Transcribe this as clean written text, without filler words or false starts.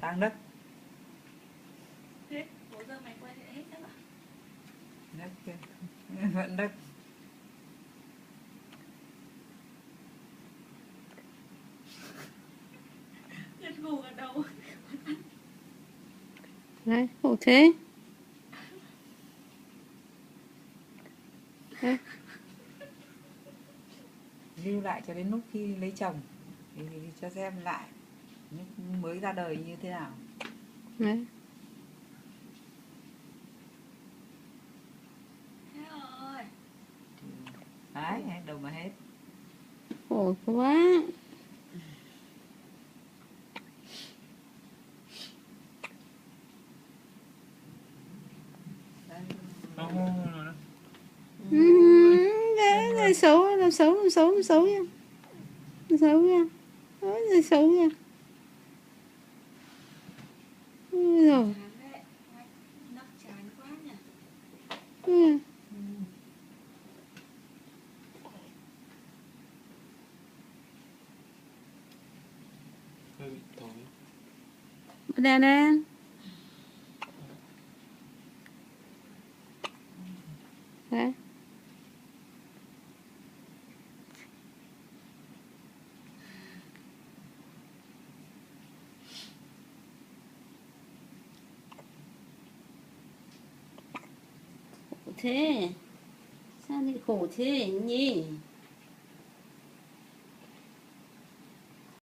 Tăng đất. Hết, bố giờ mày quay thì hết đất à? Đất kia. Vẫn đất. Gật gù gật đầu. Đấy, khổ thế. Đấy. Lưu lại cho đến lúc khi lấy chồng thì cho xem lại lúc mới ra đời như thế nào. Đấy. Thế rồi. Đấy, đâu mà hết. Khổ quá. Đấy. Đấy, rồi xấu, làm xấu nha. Làm xấu nha. Ôi, rồi xấu nha. Ôi rồi. Chán đấy. Nấc chán quá nhỉ. Ừ. Hơi bị tối. Đèn đèn. Đấy. Khổ thế. Sao lại khổ thế nhỉ?